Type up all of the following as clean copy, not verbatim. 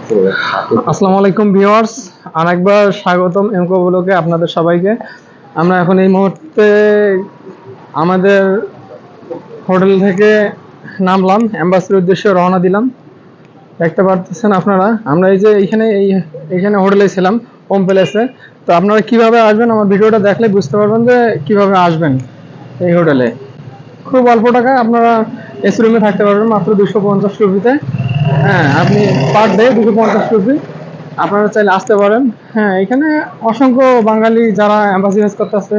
আসসালামু আলাইকুম ভিউয়ার্স, আরেকবার স্বাগতম এমকো ব্লগে আপনাদের সবাইকে। আমরা এখন এই মুহূর্তে আমাদের হোটেল থেকে নামলাম, এম্বাসির উদ্দেশ্যে রওনা দিলাম। দেখতে পাচ্ছেন আপনারা, আমরা এই যে এইখানে হোটেলে ছিলাম, হোম প্যালেসে। তো আপনারা কিভাবে আসবেন আমার ভিডিওটা দেখলে বুঝতে পারবেন যে কিভাবে আসবেন এই হোটেলে। খুব অল্প টাকায় আপনারা এসি রুমে থাকতে পারবেন, মাত্র 250 রুপিতে। হ্যাঁ, আপনি পার ডে 250 রুপি, আপনারা চাইলে আসতে পারেন। হ্যাঁ, এখানে অসংখ্য বাঙালি যারা অ্যাম্বাসি কাজ করতেছে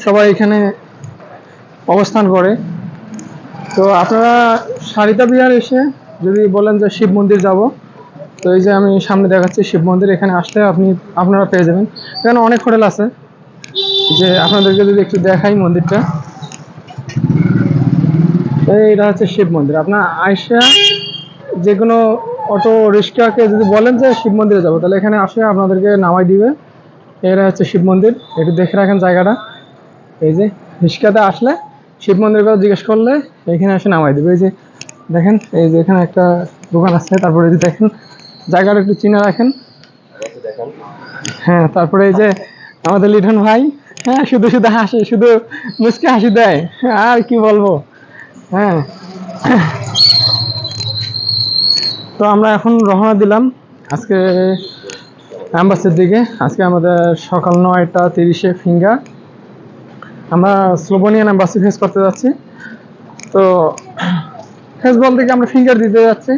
সবাই এখানে অবস্থান করে। তো আপনারা সারিতা বিহার এসে যদি বলেন যে শিব মন্দির যাব, তো এই যে আমি সামনে দেখাচ্ছি শিব মন্দির, এখানে আসলে আপনারা পেয়ে যাবেন। এখানে অনেক হোটেল আছে, যে আপনাদেরকে যদি একটু দেখাই মন্দিরটা। এইটা হচ্ছে শিব মন্দির। আপনার আয়সা যে কোনো অটো রিক্সাকে যদি বলেন যে শিব মন্দিরে যাবো, তাহলে এখানে আসে আপনাদেরকে নামাই দিবে। এরা হচ্ছে শিব মন্দির, একটু দেখে রাখেন জায়গাটা। এই যে রিক্সাতে আসলে শিব মন্দিরের কথা জিজ্ঞেস করলে এখানে এসে নামাই দিবে। এই যে দেখেন, এই যে এখানে একটা দোকান আছে। তারপরে এই যে দেখেন জায়গাটা একটু চিনে রাখেন। হ্যাঁ, তারপরে এই যে আমাদের লিটন ভাই, হ্যাঁ, শুধু শুধু হাসে, শুধু মুচকি হাসি দেয়, আর কি বলবো। হ্যাঁ, তো আমরা এখন রওনা দিলাম আজকে অ্যাম্বাসির দিকে। আজকে আমাদের সকাল 9:30 ফিঙ্গা। আমরা স্লোভেনিয়ান অ্যাম্বাসি ফেস করতে যাচ্ছি। তো ফেস বলতে কি আমরা ফিঙ্গার দিতে যাচ্ছি।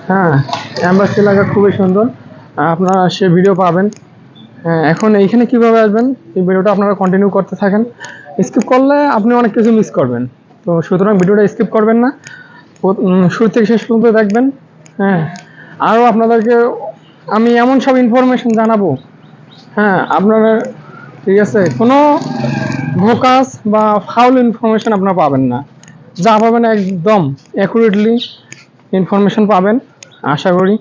হ্যাঁ, অ্যাম্বাসি এলাকা খুবই সুন্দর, আপনারা সে ভিডিও পাবেন। হ্যাঁ, এখন এইখানে কিভাবে আসবেন এই ভিডিওটা আপনারা কন্টিনিউ করতে থাকেন। স্কিপ করলে আপনি অনেক কিছু মিস করবেন। তো সুতরাং ভিডিওটা স্কিপ করবেন না, শুরু থেকে শেষ পর্যন্ত দেখবেন। হ্যাঁ, আরও আপনাদেরকে আমি এমন সব ইনফরমেশন জানাবো, হ্যাঁ আপনারা, ঠিক আছে, কোনো ভোকাস বা ফাউল ইনফরমেশন আপনারা পাবেন না। যা পাবেন একদম অ্যাকুরেটলি ইনফরমেশন পাবেন আশা করি।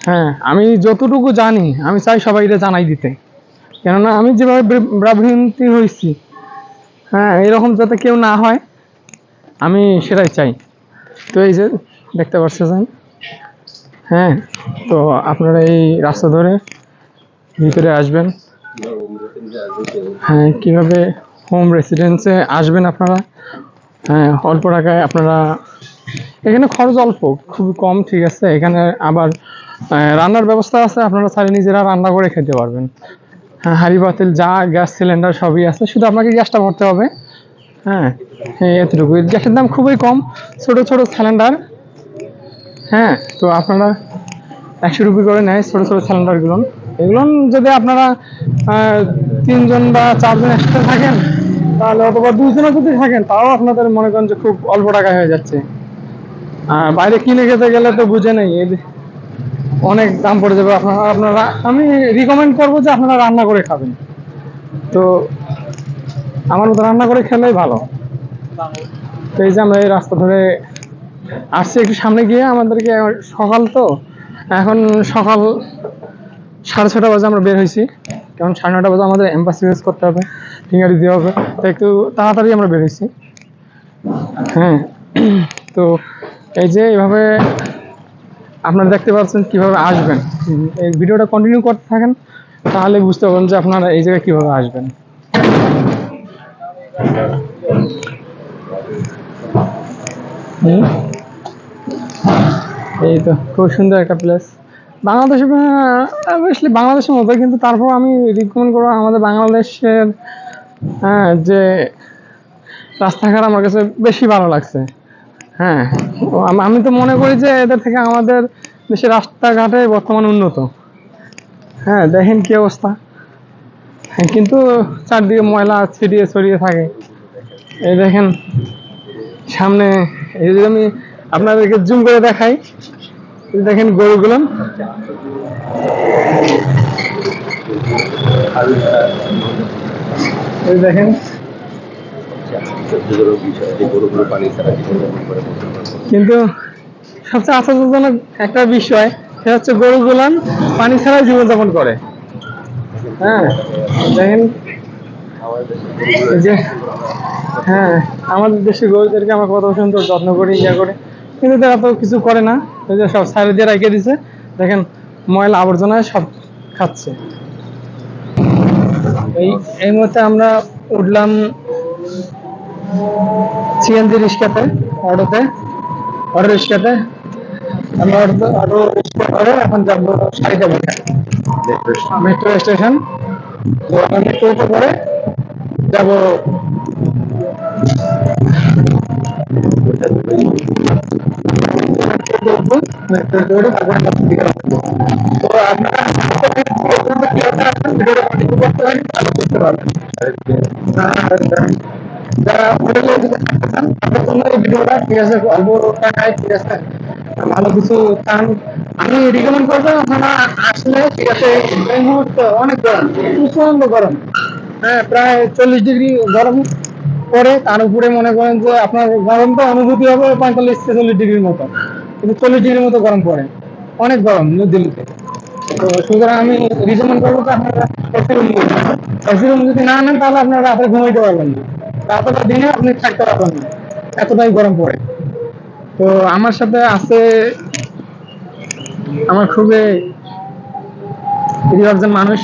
হ্যাঁ, আমি যতটুকু জানি আমি চাই সবাইকে জানাই দিতে, কেননা আমি যেভাবে বিভ্রান্তি হয়েছি, হ্যাঁ, এরকম যাতে কেউ না হয় আমি সেটাই চাই। তো এই যে দেখতে পাচ্ছেন, হ্যাঁ, তো আপনারা এই রাস্তা ধরে ভিতরে আসবেন। হ্যাঁ, কিভাবে হোম রেসিডেন্সে আসবেন আপনারা। হ্যাঁ, অল্প টাকায় আপনারা, এখানে খরচ অল্প, খুবই কম, ঠিক আছে। এখানে আবার রান্নার ব্যবস্থা আছে, আপনারা চাইলে নিজেরা রান্না করে খেতে পারবেন। হ্যাঁ, হাঁড়ি পাতিল যা গ্যাস সিলিন্ডার সবই আছে, শুধু আপনাকে গ্যাসটা ভরতে হবে। হ্যাঁ, এতটুকু, গ্যাসের দাম খুবই কম, ছোট ছোট সিলিন্ডার। হ্যাঁ, তো আপনারা 100 রুপি করে নেয় ছোট ছোট সিলিন্ডারগুলো। এগুলো যদি আপনারা 3 জন বা 4 জন একসাথে থাকেন, তাহলে অথবা 2 জনও যদি থাকেন, তাও আপনাদের মনে করেন যে খুব অল্প টাকা হয়ে যাচ্ছে। আর বাইরে কিনে খেতে গেলে তো বুঝে নেই, অনেক দাম পড়ে যাবে। আপনারা আমি রিকমেন্ড করবো যে আপনারা রান্না করে খাবেন। তো আমার মতো রান্না করে খেলেই ভালো। তো এই যে আমরা এই রাস্তা ধরে আসছি, একটু সামনে গিয়ে আমাদেরকে, সকাল তো এখন, সকাল 6:30 বাজে আমরা বের হয়েছি, কারণ 9:30 বাজে আমাদের এম্বাসি ইউজ করতে হবে, ফিঙ্গার দিতে হবে। তো একটু তাড়াতাড়ি আমরা বের হয়েছি। হ্যাঁ, তো এই যে এইভাবে আপনারা দেখতে পাচ্ছেন কিভাবে আসবেন। এই ভিডিওটা কন্টিনিউ করতে থাকেন, তাহলে বুঝতে পারবেন যে আপনারা এই জায়গায় কিভাবে আসবেন। এই তো খুব সুন্দর একটা প্লেস। বাংলাদেশে অবভিয়াসলি বাংলাদেশের মতো, কিন্তু তারপর আমি রিকমেন্ড করবো আমাদের বাংলাদেশের। হ্যাঁ, যে রাস্তাঘাট আমার কাছে বেশি ভালো লাগছে। হ্যাঁ, আমি তো মনে করি যে এদের থেকে আমাদের দেশের রাস্তাঘাটে বর্তমানে উন্নত। হ্যাঁ, দেখেন কি অবস্থা। হ্যাঁ, কিন্তু চারদিকে ময়লা ছিটিয়ে ছড়িয়ে থাকে। এই দেখেন সামনে, এই যে আমি আপনাদেরকে জুম করে দেখাই, দেখেন গরুগুলো, এই দেখেন। কিন্তু সবচেয়ে আশ্চর্যজনক একটা বিষয়, সেটা হচ্ছে গরুগুলান পানি ছাড়াই জীবনযাপন করে। হ্যাঁ, দেখেন এই যে, হ্যাঁ, আমাদের দেশের গরুদেরকে আমরা কত সুন্দর যত্ন করি, ইয়া করে, কিন্তু তারা তো কিছু করে না, ওই যে সব সাইড দিয়ে রেখে দিছে, দেখেন ময়লা আবর্জনায় সব খাচ্ছে। এই মুহূর্তে আমরা উঠলাম সিএনজি রিক্সাতে, অটো রিক্সাতে। আমরা অটো রিক্সা করে এখন যাবো সারিকাবাড়ি মেট্রো স্টেশন। তো আমরা মেট্রোতে করে যাবো তো আপনারা বুঝতে পারবেন। যারা হোটেলে তাদের জন্য এই ভিডিওটা ঠিক আছে, অল্প টাকায় ঠিক আছে ভালো কিছু চান, আমি রিকমেন্ড করবো আপনারা আসলে ঠিক আছে। এই মুহূর্তে অনেক গরম, প্রচন্ড গরম, হ্যাঁ প্রায় 40 ডিগ্রি গরম পরে। তার উপরে মনে করেন যে আপনার গরমটা অনুভূতি হবে 45-46 ডিগ্রির মতো, কিন্তু 40 ডিগ্রির মতো গরম পড়ে, অনেক গরম নিউ দিল্লিতে। তো সুতরাং আমি রিকমেন্ড করবো যে আপনারা এসি রুম যদি না নেন তাহলে আপনারা রাতে ঘুমাইতে পারবেন না, রাতটা দিনে আপনি থাকতে পারবেন না, এতটাই গরম পড়ে। তো আমার সাথে আছে আমার খুবই প্রিয় একজন মানুষ,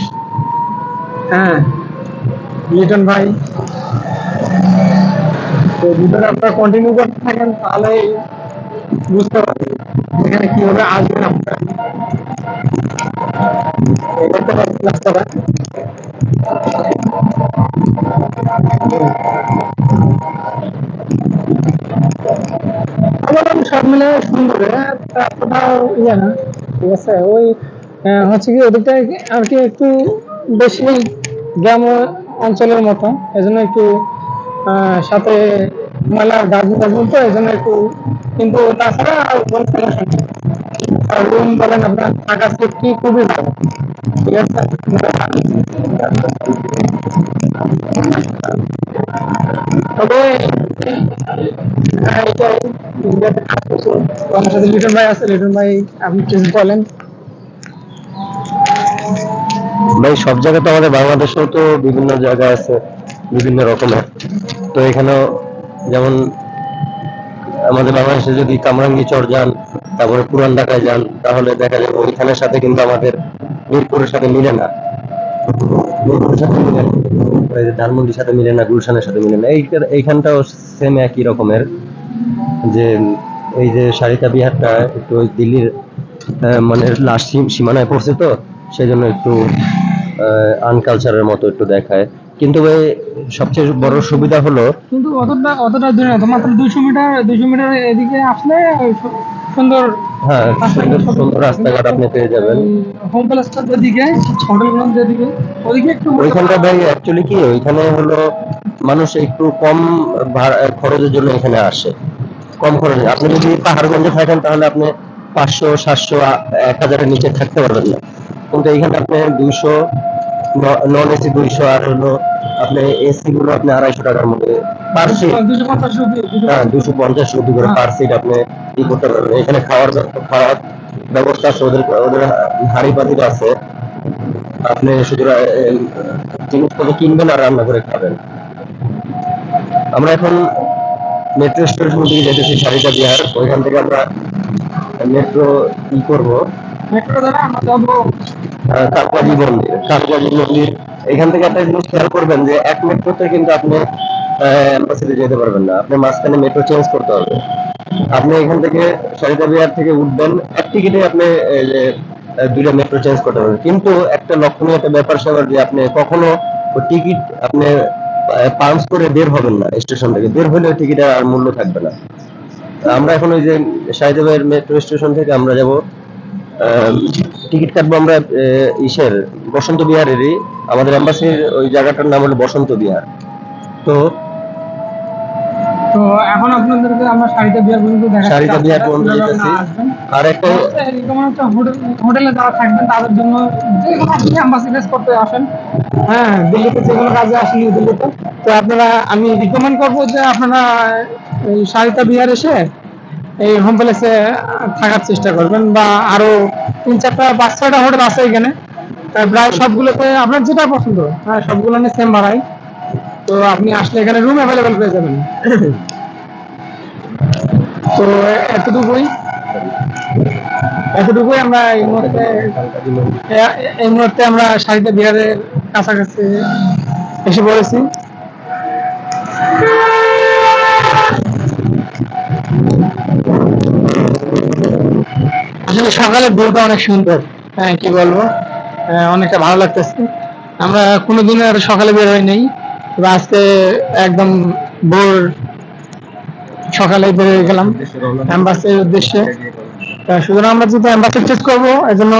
হ্যাঁ লিটন ভাই। তো ভিডিওটা আপনারা কন্টিনিউ করতে থাকেন, তাহলে বুঝতে পারবেন এখানে কিভাবে আসবেন আপনারা। দেখতে পাচ্ছেন রাস্তাটা, সব মিলে সুন্দর, এতটা ইয়ে না ঠিক আছে। ওই হচ্ছে কি ওদিকটা আর কি একটু বেশি গ্রাম অঞ্চলের মতো, এজন্য একটু সাথে মেলা ডাস্টবিন তো এজন্য একটু, কিন্তু তাছাড়া আর কোনো সমস্যা নেই। আর রুম বলেন আপনার থাকা সেফটি খুবই ভালো, ঠিক আছে। তবে এটাই আমার সাথে লিটন ভাই আছে। লিটন ভাই আপনি কিছু বলেন। ভাই সব জায়গায় তো আমাদের বাংলাদেশেও তো বিভিন্ন জায়গা আছে বিভিন্ন রকমের। তো এখানেও যেমন আমাদের বাংলাদেশে যদি কামরাঙ্গি চর যান, তারপরে পুরান ঢাকায় যান, তাহলে দেখা যাবে ওইখানের সাথে কিন্তু আমাদের মিরপুরের সাথে মিলে না, মিরপুরের সাথে মিলে না, ওই যে ধানমন্ডির সাথে মিলে না, গুলশানের সাথে মিলে না। এইখানটাও সেম একই রকমের, যে এই যে সারিতা বিহারটা একটু ওই দিল্লির মানে লাস্ট সীমানায় পড়ছে, তো সেই জন্য একটু আনকালচারের মতো একটু দেখায়। কিন্তু ভাই সবচেয়ে বড় সুবিধা হলো, কিন্তু অতটা দূরে না তো, মাত্র 200 মিটার এদিকে আসলে সুন্দর হ্যাঁ সুন্দর সুন্দর রাস্তাঘাট আপনি পেয়ে যাবেন। হোম প্যালেসটার যেদিকে, হোটেলগুলোর যেদিকে, ওদিকে একটু ওইখানটা ভাই অ্যাকচুয়ালি কি, ওইখানে হলো মানুষ একটু কম খরচের জন্য এখানে আসে, কম খরচে। আপনি যদি পাহাড়গঞ্জে থাকেন তাহলে আপনি 500, 700, 1000-এর নিচে থাকতে পারবেন না। কিন্তু এইখানে আপনি 200, নন এসি 200, আর হলো আপনি এসি গুলো আপনি 250 টাকার মধ্যে পার সিট, 250 করে পার সিট আপনি ই করতে পারবেন। এখানে খাওয়ার ব্যবস্থা আছে, ওদের ওদের হাড়ি পাতিল আছে, আপনি শুধু জিনিসপত্র কিনবেন আর রান্না করে খাবেন। আমরা এখন মেট্রো স্টেশন থেকে যেতেছি সারিতা বিহার, ওইখান থেকে আমরা মেট্রো ই করবো মেট্রো দ্বারা আমরা যাবো কাকবাজি মন্দির। এখান থেকে একটা জিনিস খেয়াল করবেন যে এক মেট্রোতে কিন্তু আপনি এম্বাসিতে যেতে পারবেন না, আপনি মাঝখানে মেট্রো চেঞ্জ করতে হবে। আপনি এখান থেকে সারিতা বিহার থেকে উঠবেন, এক টিকিটে আপনি যে দুইটা মেট্রো চেঞ্জ করতে পারবেন। কিন্তু একটা লক্ষণীয় একটা ব্যাপার স্যাপার যে আপনি কখনো টিকিট আপনি পাঞ্চ করে বের হবেন না, স্টেশন থেকে বের হলে টিকিটের আর মূল্য থাকবে না। আমরা এখন ওই যে সারিতা বিহার মেট্রো স্টেশন থেকে আমরা যাব, টিকিট কাটবো আমরা ইসের বসন্ত বিহারেরই, আমাদের এম্বাসির ওই জায়গাটার নাম হলো বসন্ত বিহার। তো তো এখন আপনাদেরকে আমরা সারিতা বিহার পর্যন্ত সারিতা বিহার পর্যন্ত যেতেছি। আর একটা হোটেলে যারা থাকবেন তাদের জন্য যে কোনো আপনি এম্বাসি ফেস করতে আসেন, হ্যাঁ দিল্লিতে যে কোনো কাজে আসেন নিউ দিল্লিতে, তো আপনারা আমি রিকমেন্ড করবো যে আপনারা এই সারিতা বিহার এসে এই হোম প্যালেসে থাকার চেষ্টা করবেন, বা আরো 3-4-5-6টা হোটেল আছে এখানে, প্রায় সবগুলোতে আপনার যেটা পছন্দ, হ্যাঁ সবগুলো নিয়ে সেম ভাড়াই। তো আপনি আসলে এখানে রুম অ্যাভেলেবেল পেয়ে যাবেন। তো এতটুকুই। এতটুকুই আমরা এই মুহূর্তে আমরা সারিতা বিহারের কাছাকাছি এসে পড়েছি। আসলে সকালের ভিউটা অনেক সুন্দর, হ্যাঁ কি বলবো, অনেকটা ভালো লাগতেছে। আমরা কোনোদিন আর সকালে বের হই নাই, তবে আজকে একদম ভোর সকালে বের হয়ে গেলাম অ্যাম্বাসির উদ্দেশ্যে। সুতরাং আমরা যেহেতু অ্যাম্বাসি চেক করবো, এই জন্য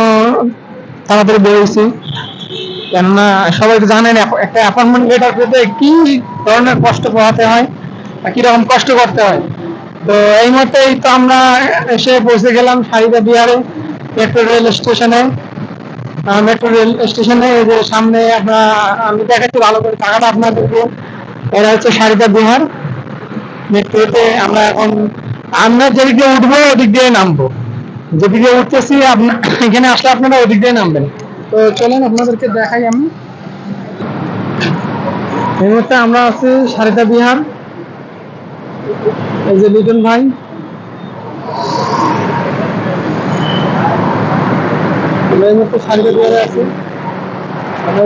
তাড়াতাড়ি বের হয়েছি। কেননা সবাই তো জানেন একটা অ্যাপয়েন্টমেন্ট লেটার পেতে কি ধরনের কষ্ট পোহাতে হয় বা কিরকম কষ্ট করতে হয়। তো এই মুহূর্তেই তো আমরা এসে পৌঁছে গেলাম সারিতা বিহারে মেট্রো রেল স্টেশনে। মেট্রো রেল স্টেশনে এই যে সামনে আপনার, আমি দেখাচ্ছি ভালো করে টাকাটা আপনাদেরকে। এটা হচ্ছে সারিতা বিহার মেট্রোতে। আমরা যেদিক দিয়ে উঠবো ওদিক দিয়ে নামবো, যেদিক দিয়ে উঠতেছি আপনার এখানে আসলে আপনারা ওদিক দিয়ে নামবেন। তো চলেন আপনাদেরকে দেখাই আমি। এই মুহূর্তে আমরা আছি সারিতা বিহার। এই যে লিটন ভাই, এই মুহূর্তে সারিতা বিহারে আছি। আমরা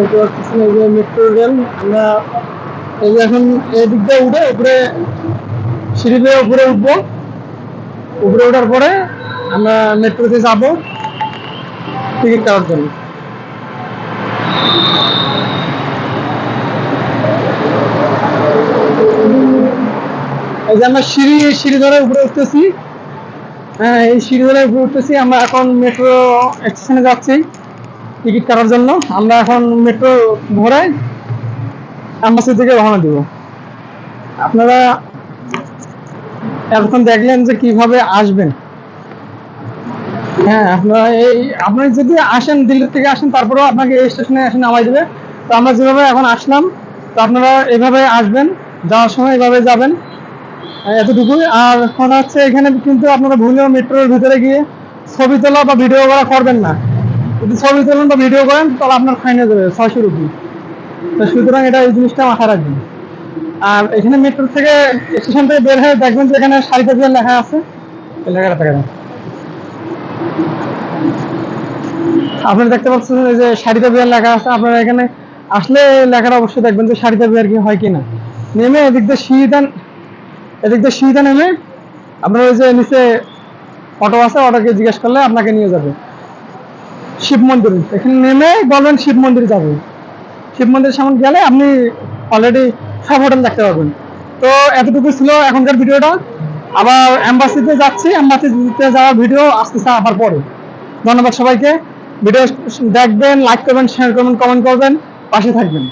এই যে মেট্রো রেল, আমরা এই যে এখন এদিক দিয়ে উঠে উপরে সিঁড়ি দিয়ে উপরে উঠবো। উপরে ওঠার পরে আমরা মেট্রোতে যাবো টিকিট কাটার জন্য। এই যে আমরা সিঁড়ি ধরে উপরে উঠতেছি। হ্যাঁ, এই সিঁড়ি ধরে উপরে উঠতেছি। আমরা এখন মেট্রো স্টেশনে যাচ্ছি টিকিট কাটার জন্য। আমরা এখন মেট্রো ধরে অ্যাম্বাসি থেকে রওনা দিব। আপনারা এখন দেখলেন যে কিভাবে আসবেন। হ্যাঁ, আপনি যদি আসেন দিল্লি থেকে আসেন, তারপরেও আপনাকে এই স্টেশনে এসে নামাই দেবে। তো আমরা যেভাবে এখন আসলাম, তো আপনারা এভাবে আসবেন, যাওয়ার সময় এভাবে যাবেন, এতটুকুই। আর কথা হচ্ছে এখানে কিন্তু আপনারা ভুলেও মেট্রোর ভিতরে গিয়ে ছবি তোলা বা ভিডিও করা করবেন না। যদি ছবি তোলেন বা ভিডিও করেন তাহলে আপনার ফাইন হয়ে যাবে 600 রুপি। তো সুতরাং এই জিনিসটা মাথায় রাখবেন। আর এখানে মেট্রো থেকে স্টেশন থেকে বের হয়ে দেখবেন যে এখানে সারিতা বিহার লেখা আছে, এই লেখাটা দেখেন। আপনারা দেখতে পাচ্ছেন যে সারিতা বিহার লেখা আছে। আপনারা এখানে আসলে লেখাটা অবশ্যই দেখবেন যে সারিতা বিহার কি হয় কিনা। নেমে এদিক দিয়ে সিঁড়িটা নেমে আপনার ওই যে নিচে অটো আছে, অটোকে জিজ্ঞেস করলে আপনাকে নিয়ে যাবে শিব মন্দির। এখানে নেমে বলবেন শিব মন্দির যাবে। শিব মন্দিরের সামনে গেলে আপনি অলরেডি সব হোটেল দেখতে পাবেন। তো এতটুকু ছিল এখনকার ভিডিওটা। আবার অ্যাম্বাসিতে যাচ্ছি, অ্যাম্বাসিতে যাওয়ার ভিডিও আসতেছে আবার পরে। ধন্যবাদ সবাইকে। ভিডিও দেখবেন, লাইক করবেন, শেয়ার করবেন, কমেন্ট করবেন, পাশে থাকবেন।